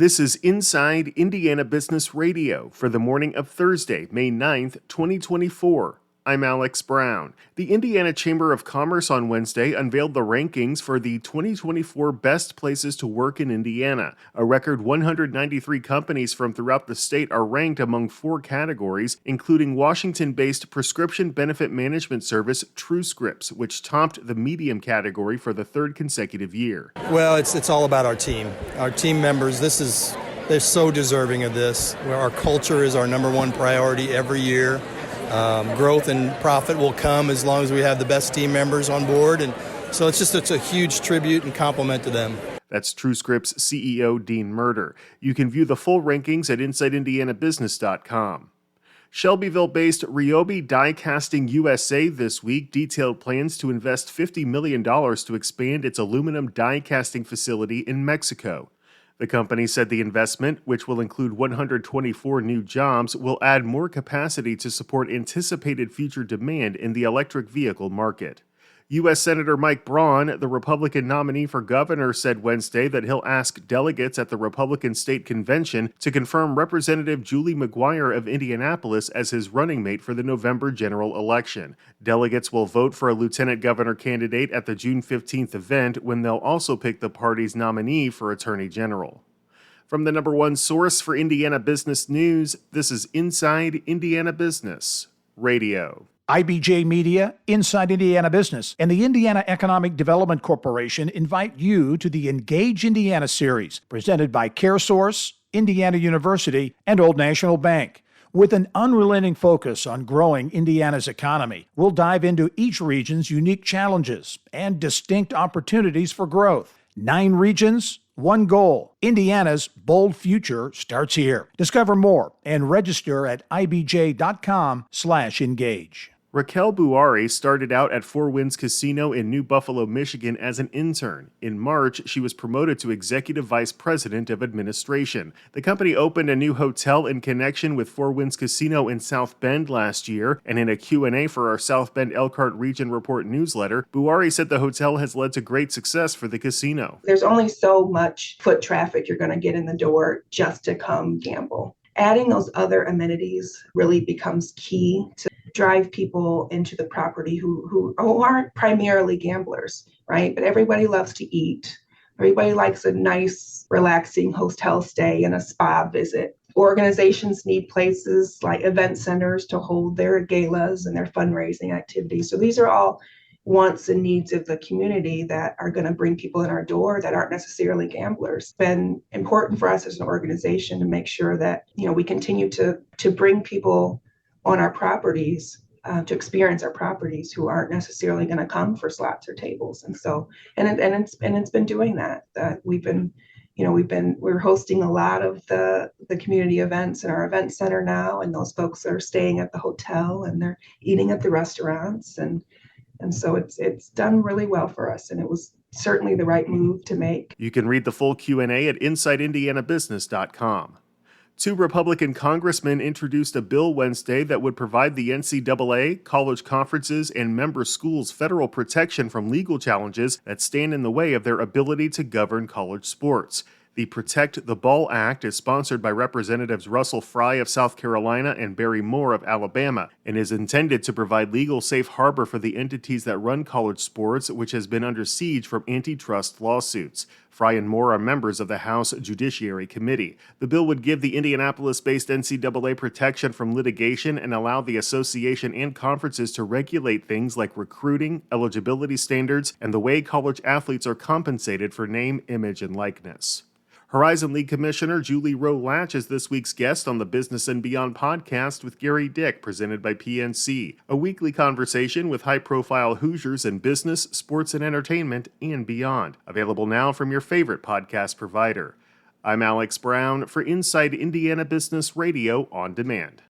This is Inside Indiana Business Radio for the morning of Thursday, May 9th, 2024. I'm Alex Brown. The Indiana Chamber of Commerce on Wednesday unveiled the rankings for the 2024 Best Places to Work in Indiana. A record 193 companies from throughout the state are ranked among 4 categories, including Washington-based prescription benefit management service TrueScripts, which topped the medium category for the 3rd consecutive year. Well, it's all about our team. Our team members, they're so deserving of this. Our culture is our number one priority every year. Growth and profit will come as long as we have the best team members on board. And so it's a huge tribute and compliment to them. That's TrueScripts CEO Dean Murder. You can view the full rankings at InsideIndianaBusiness.com. Shelbyville-based Ryobi Die Casting USA this week detailed plans to invest $50 million to expand its aluminum die casting facility in Mexico. The company said the investment, which will include 124 new jobs, will add more capacity to support anticipated future demand in the electric vehicle market. U.S. Senator Mike Braun, the Republican nominee for governor, said Wednesday that he'll ask delegates at the Republican State Convention to confirm Representative Julie McGuire of Indianapolis as his running mate for the November general election. Delegates will vote for a lieutenant governor candidate at the June 15th event, when they'll also pick the party's nominee for attorney general. From the number one source for Indiana business news, this is Inside Indiana Business Radio. IBJ Media, Inside Indiana Business, and the Indiana Economic Development Corporation invite you to the Engage Indiana series, presented by CareSource, Indiana University, and Old National Bank. With an unrelenting focus on growing Indiana's economy, we'll dive into each region's unique challenges and distinct opportunities for growth. 9 regions, 1 goal. Indiana's bold future starts here. Discover more and register at ibj.com/engage. Raquel Buari started out at Four Winds Casino in New Buffalo, Michigan as an intern. In March, she was promoted to Executive Vice President of Administration. The company opened a new hotel in connection with Four Winds Casino in South Bend last year, and in a Q&A for our South Bend Elkhart Region Report newsletter, Buari said the hotel has led to great success for the casino. There's only so much foot traffic you're going to get in the door just to come gamble. Adding those other amenities really becomes key to drive people into the property who aren't primarily gamblers, right? But everybody loves to eat. Everybody likes a nice, relaxing hotel stay and a spa visit. Organizations need places like event centers to hold their galas and their fundraising activities. So these are all wants and needs of the community that are going to bring people in our door that aren't necessarily gamblers. It's been important for us as an organization to make sure that, we continue to bring people on our properties, to experience our properties who aren't necessarily going to come for slots or tables. And so, it's been doing that. We're hosting a lot of the community events in our event center now, and those folks are staying at the hotel and they're eating at the restaurants, and so it's done really well for us, and it was certainly the right move to make. You can read the full Q&A at InsideIndianaBusiness.com. 2 Republican congressmen introduced a bill Wednesday that would provide the NCAA, college conferences, and member schools federal protection from legal challenges that stand in the way of their ability to govern college sports. The Protect the Ball Act is sponsored by Representatives Russell Fry of South Carolina and Barry Moore of Alabama, and is intended to provide legal safe harbor for the entities that run college sports, which has been under siege from antitrust lawsuits. Fry and Moore are members of the House Judiciary Committee. The bill would give the Indianapolis-based NCAA protection from litigation and allow the association and conferences to regulate things like recruiting, eligibility standards, and the way college athletes are compensated for name, image, and likeness. Horizon League Commissioner Julie Rowe Latch is this week's guest on the Business and Beyond podcast with Gary Dick, presented by PNC, a weekly conversation with high-profile Hoosiers in business, sports, and entertainment, and beyond. Available now from your favorite podcast provider. I'm Alex Brown for Inside Indiana Business Radio on Demand.